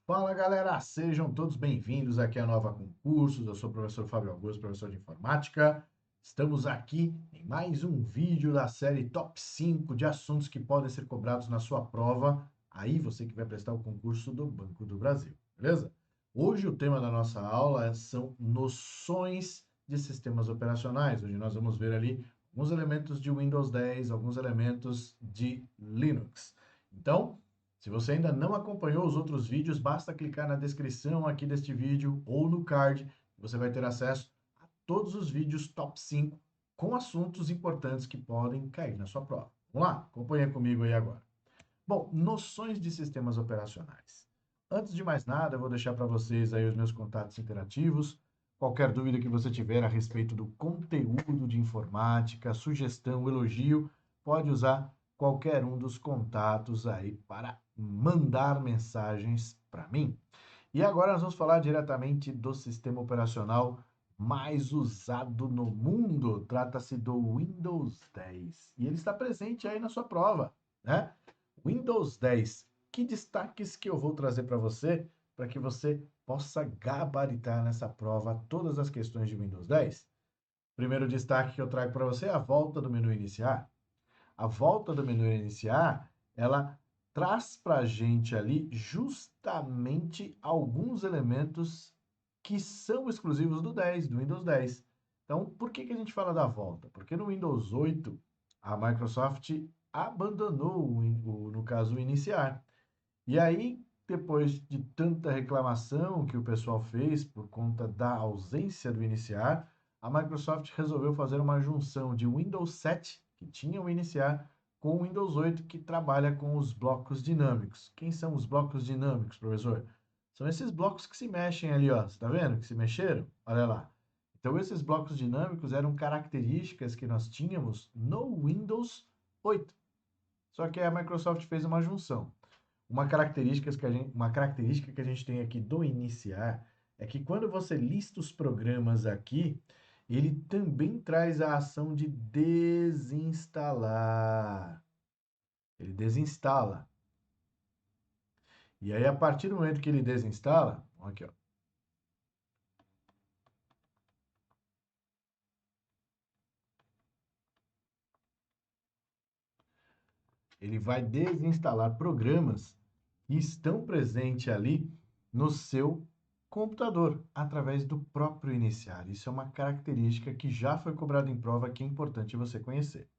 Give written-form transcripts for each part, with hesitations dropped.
Fala galera, sejam todos bem-vindos aqui à Nova Concursos. Eu sou o professor Fábio Augusto, professor de informática. Estamos aqui em mais um vídeo da série Top 5 de assuntos que podem ser cobrados na sua prova. Aí você que vai prestar o concurso do Banco do Brasil, beleza? Hoje o tema da nossa aula são noções de sistemas operacionais, onde nós vamos ver ali alguns elementos de Windows 10, alguns elementos de Linux. Então, se você ainda não acompanhou os outros vídeos, basta clicar na descrição aqui deste vídeo ou no card, você vai ter acesso a todos os vídeos top 5 com assuntos importantes que podem cair na sua prova. Vamos lá? Acompanha comigo aí agora. Bom, noções de sistemas operacionais. Antes de mais nada, eu vou deixar para vocês aí os meus contatos interativos. Qualquer dúvida que você tiver a respeito do conteúdo de informática, sugestão, elogio, pode usar qualquer um dos contatos aí para mandar mensagens para mim. E agora nós vamos falar diretamente do sistema operacional mais usado no mundo. Trata-se do Windows 10. E ele está presente aí na sua prova, né? Windows 10. Que destaques que eu vou trazer para que você possa gabaritar nessa prova todas as questões de Windows 10? Primeiro destaque que eu trago para você é a volta do menu iniciar. A volta do menu iniciar, ela traz para a gente ali justamente alguns elementos que são exclusivos do 10, do Windows 10. Então, por que a gente fala da volta? Porque no Windows 8, a Microsoft abandonou, no caso, o iniciar. E aí, depois de tanta reclamação que o pessoal fez por conta da ausência do iniciar, a Microsoft resolveu fazer uma junção de Windows 7, que tinha o iniciar, com o Windows 8, que trabalha com os blocos dinâmicos. Quem são os blocos dinâmicos, professor? São esses blocos que se mexem ali, ó. Você está vendo que se mexeram? Olha lá. Então, esses blocos dinâmicos eram características que nós tínhamos no Windows 8. Só que a Microsoft fez uma junção. Uma característica que a gente tem aqui do iniciar é que quando você lista os programas aqui, ele também traz a ação de desinstalar. Ele desinstala. E aí, a partir do momento que ele desinstala, aqui, ó, ele vai desinstalar programas que estão presentes ali no seu computador, através do próprio iniciar. Isso é uma característica que já foi cobrada em prova que é importante você conhecer.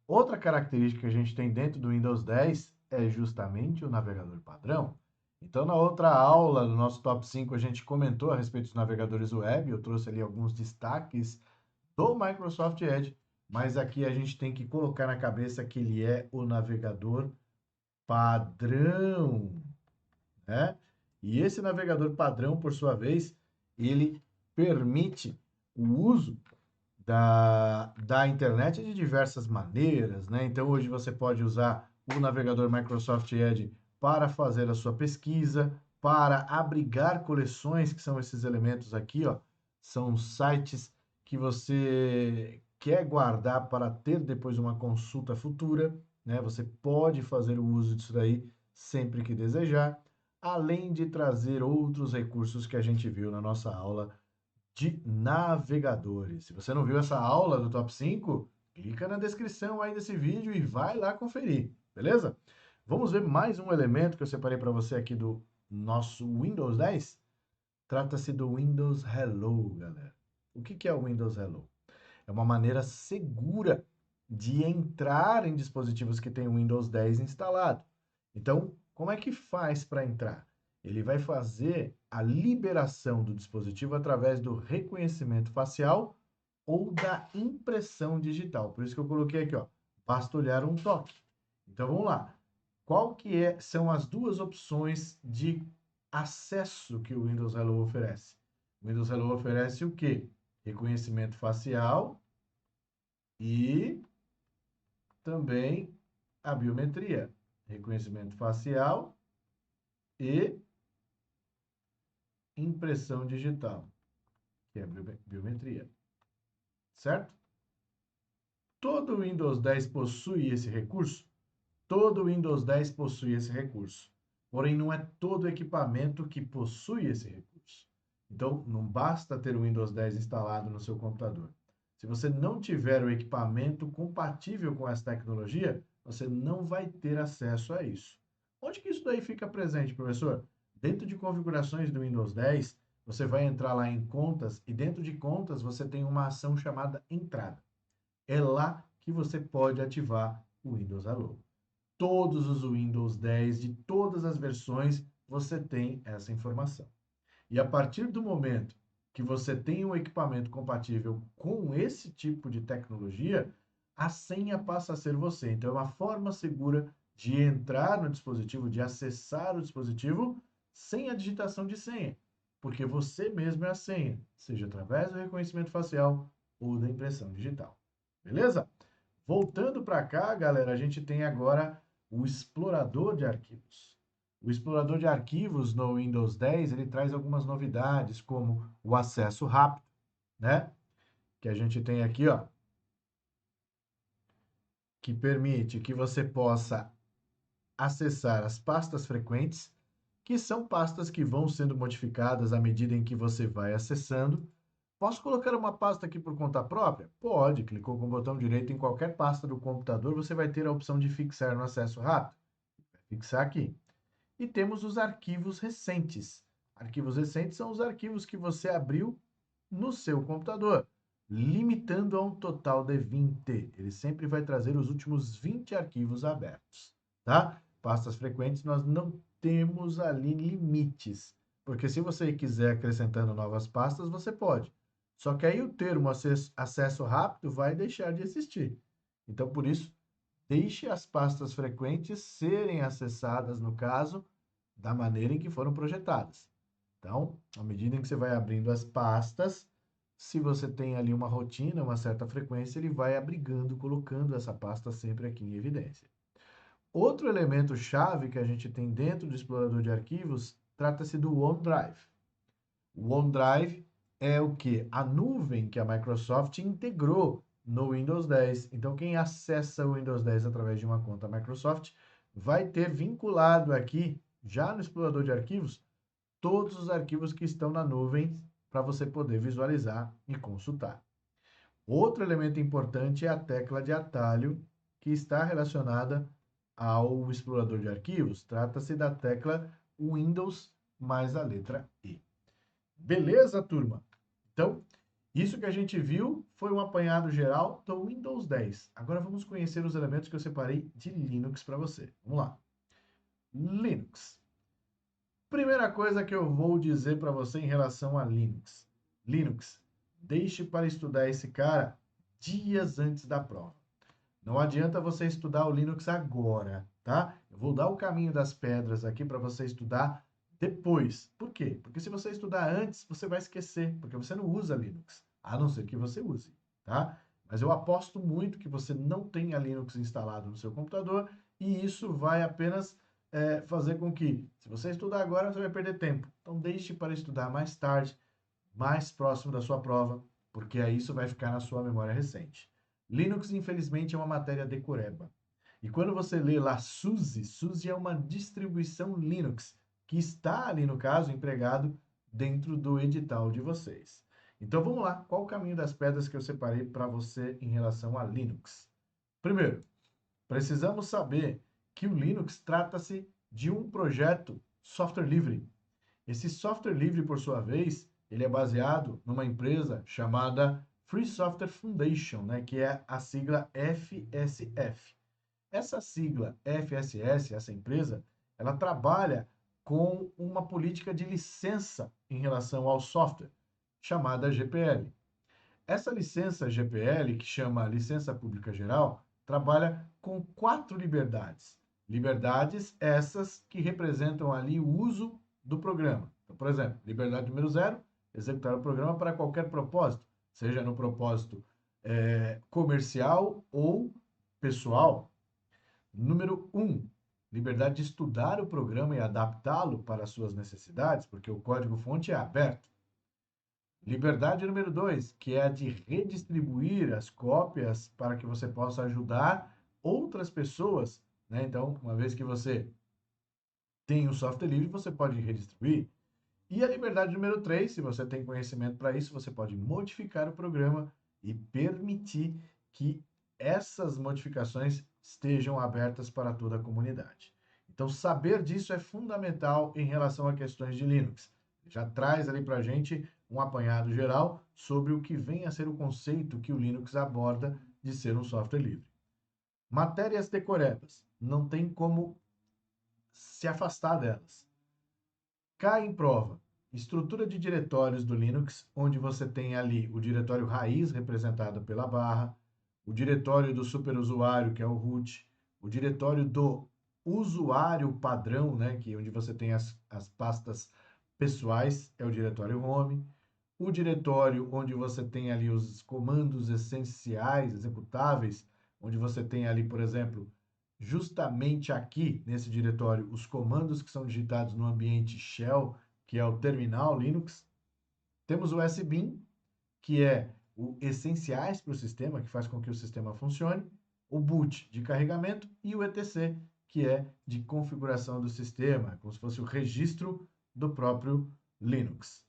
Outra característica que a gente tem dentro do Windows 10 é justamente o navegador padrão. Então, na outra aula do nosso top 5, a gente comentou a respeito dos navegadores web, eu trouxe ali alguns destaques do Microsoft Edge, mas aqui a gente tem que colocar na cabeça que ele é o navegador padrão, né? E esse navegador padrão, por sua vez, ele permite o uso da internet de diversas maneiras, né? Então, hoje você pode usar o navegador Microsoft Edge para fazer a sua pesquisa, para abrigar coleções, que são esses elementos aqui, ó. São sites que você quer guardar para ter depois uma consulta futura, né? Você pode fazer o uso disso daí sempre que desejar, além de trazer outros recursos que a gente viu na nossa aula de navegadores. Se você não viu essa aula do top 5, clica na descrição aí desse vídeo e vai lá conferir, beleza? Vamos ver mais um elemento que eu separei para você aqui do nosso Windows 10. Trata-se do Windows Hello, galera. O que é o Windows Hello? É uma maneira segura de entrar em dispositivos que têm o Windows 10 instalado. Então, como é que faz para entrar? Ele vai fazer a liberação do dispositivo através do reconhecimento facial ou da impressão digital. Por isso que eu coloquei aqui, ó, basta olhar um toque. Então vamos lá. Qual que são as duas opções de acesso que o Windows Hello oferece? O Windows Hello oferece o quê? Reconhecimento facial e também a biometria. Reconhecimento facial e impressão digital, que é a biometria, certo? Todo Windows 10 possui esse recurso? Todo Windows 10 possui esse recurso. porém não é todo equipamento que possui esse recurso. Então, não basta ter o Windows 10 instalado no seu computador. Se você não tiver o equipamento compatível com essa tecnologia, você não vai ter acesso a isso. Onde que isso daí fica presente, professor? Dentro de configurações do Windows 10, você vai entrar lá em contas e dentro de contas você tem uma ação chamada entrada. É lá que você pode ativar o Windows Hello. Todos os Windows 10 de todas as versões você tem essa informação. E a partir do momento que você tem um equipamento compatível com esse tipo de tecnologia, a senha passa a ser você. Então, é uma forma segura de entrar no dispositivo, de acessar o dispositivo sem a digitação de senha, porque você mesmo é a senha, seja através do reconhecimento facial ou da impressão digital. Beleza? Voltando para cá, galera, a gente tem agora o explorador de arquivos. O explorador de arquivos no Windows 10, ele traz algumas novidades, como o acesso rápido, né? Que a gente tem aqui, ó, que permite que você possa acessar as pastas frequentes, que são pastas que vão sendo modificadas à medida em que você vai acessando. Posso colocar uma pasta aqui por conta própria? Pode, clicou com o botão direito em qualquer pasta do computador, você vai ter a opção de fixar no acesso rápido. Vai fixar aqui. E temos os arquivos recentes. Arquivos recentes são os arquivos que você abriu no seu computador, limitando a um total de 20. Ele sempre vai trazer os últimos 20 arquivos abertos, tá? Pastas frequentes, nós não temos ali limites, porque se você quiser acrescentando novas pastas, você pode. Só que aí o termo acesso rápido vai deixar de existir. Então, por isso, deixe as pastas frequentes serem acessadas, no caso, da maneira em que foram projetadas. Então, à medida em que você vai abrindo as pastas, se você tem ali uma rotina, uma certa frequência, ele vai abrigando, colocando essa pasta sempre aqui em evidência. Outro elemento chave que a gente tem dentro do explorador de arquivos trata-se do OneDrive. O OneDrive é o que? A nuvem que a Microsoft integrou no Windows 10. Então, quem acessa o Windows 10 através de uma conta Microsoft vai ter vinculado aqui, já no explorador de arquivos, todos os arquivos que estão na nuvem para você poder visualizar e consultar. Outro elemento importante é a tecla de atalho que está relacionada ao explorador de arquivos. Trata-se da tecla Windows mais a letra E. Beleza, turma? Então, isso que a gente viu foi um apanhado geral do Windows 10. Agora vamos conhecer os elementos que eu separei de Linux para você. Vamos lá. Linux. Primeira coisa que eu vou dizer para você em relação a Linux. Linux, deixe para estudar esse cara dias antes da prova. Não adianta você estudar o Linux agora, tá? Eu vou dar o caminho das pedras aqui para você estudar depois. Por quê? Porque se você estudar antes, você vai esquecer, porque você não usa Linux, a não ser que você use, tá? Mas eu aposto muito que você não tenha Linux instalado no seu computador e isso vai apenas fazer com que, se você estudar agora, você vai perder tempo. Então, deixe para estudar mais tarde, mais próximo da sua prova, porque aí isso vai ficar na sua memória recente. Linux, infelizmente, é uma matéria decoreba. E quando você lê lá SUSE, SUSE é uma distribuição Linux, que está ali, no caso, empregado dentro do edital de vocês. Então vamos lá, qual o caminho das pedras que eu separei para você em relação a Linux? Primeiro, precisamos saber que o Linux trata-se de um projeto software livre. Esse software livre, por sua vez, ele é baseado numa empresa chamada Free Software Foundation, né, que é a sigla FSF. Essa sigla FSS, essa empresa, ela trabalha com uma política de licença em relação ao software, chamada GPL. Essa licença GPL, que chama Licença Pública Geral, trabalha com 4 liberdades. Liberdades essas que representam ali o uso do programa. Então, por exemplo, liberdade número 0, executar o programa para qualquer propósito, seja no propósito comercial ou pessoal. Número 1, liberdade de estudar o programa e adaptá-lo para as suas necessidades, porque o código-fonte é aberto. Liberdade número 2, que é a de redistribuir as cópias para que você possa ajudar outras pessoas, né? Então, uma vez que você tem o software livre, você pode redistribuir. E a liberdade número 3, se você tem conhecimento para isso, você pode modificar o programa e permitir que essas modificações estejam abertas para toda a comunidade. Então, saber disso é fundamental em relação a questões de Linux. Já traz ali para a gente um apanhado geral sobre o que vem a ser o conceito que o Linux aborda de ser um software livre. Matérias decorebas, não tem como se afastar delas. Cai em prova. Estrutura de diretórios do Linux, onde você tem ali o diretório raiz representado pela barra, o diretório do superusuário, que é o root, o diretório do usuário padrão, né, que é onde você tem as pastas pessoais, é o diretório home, o diretório onde você tem ali os comandos essenciais, executáveis, onde você tem ali, por exemplo, justamente aqui nesse diretório, os comandos que são digitados no ambiente shell, que é o terminal Linux. Temos o SBIN, que é o essenciais para o sistema, que faz com que o sistema funcione, o boot de carregamento e o etc, que é de configuração do sistema, como se fosse o registro do próprio Linux.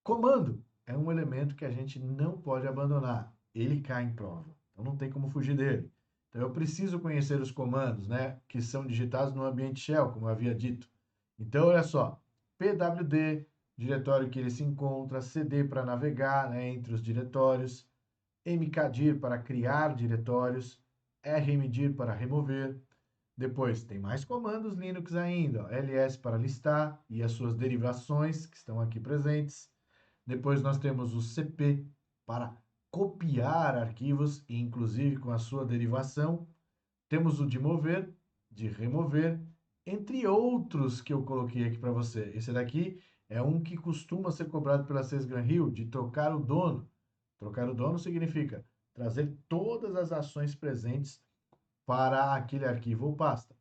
Comando é um elemento que a gente não pode abandonar, ele cai em prova, então não tem como fugir dele. Então eu preciso conhecer os comandos, né, que são digitados no ambiente shell, como eu havia dito. Então olha só, pwd, diretório que ele se encontra, cd para navegar, né, entre os diretórios, mkdir para criar diretórios, rmdir para remover. Depois tem mais comandos Linux ainda, ó, ls para listar e as suas derivações que estão aqui presentes. Depois nós temos o cp para copiar arquivos, inclusive com a sua derivação. Temos o de mover, de remover, entre outros que eu coloquei aqui para você. Esse daqui é um que costuma ser cobrado pela Sesgran Hill, de trocar o dono. Trocar o dono significa trazer todas as ações presentes para aquele arquivo ou pasta.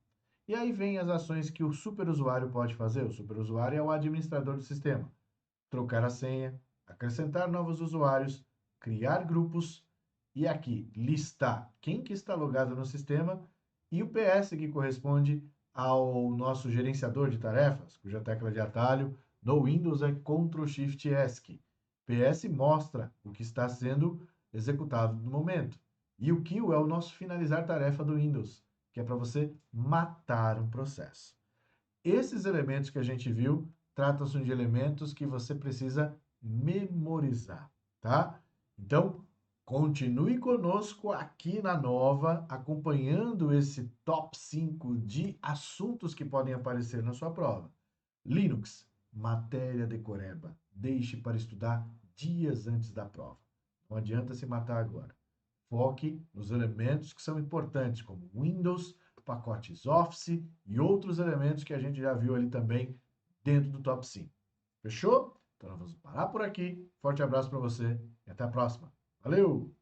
E aí vem as ações que o superusuário pode fazer. O superusuário é o administrador do sistema. Trocar a senha, acrescentar novos usuários, criar grupos e aqui listar quem que está logado no sistema e o PS que corresponde ao nosso gerenciador de tarefas, cuja tecla de atalho no Windows é Ctrl Shift ESC. PS mostra o que está sendo executado no momento. E o kill é o nosso finalizar tarefa do Windows, que é para você matar um processo. Esses elementos que a gente viu tratam-se de elementos que você precisa memorizar, tá? Então, continue conosco aqui na Nova, acompanhando esse top 5 de assuntos que podem aparecer na sua prova. Linux, matéria decoreba. Deixe para estudar dias antes da prova. Não adianta se matar agora. Foque nos elementos que são importantes, como Windows, pacotes Office e outros elementos que a gente já viu ali também dentro do top 5. Fechou? Então nós vamos parar por aqui. Forte abraço para você e até a próxima. Valeu!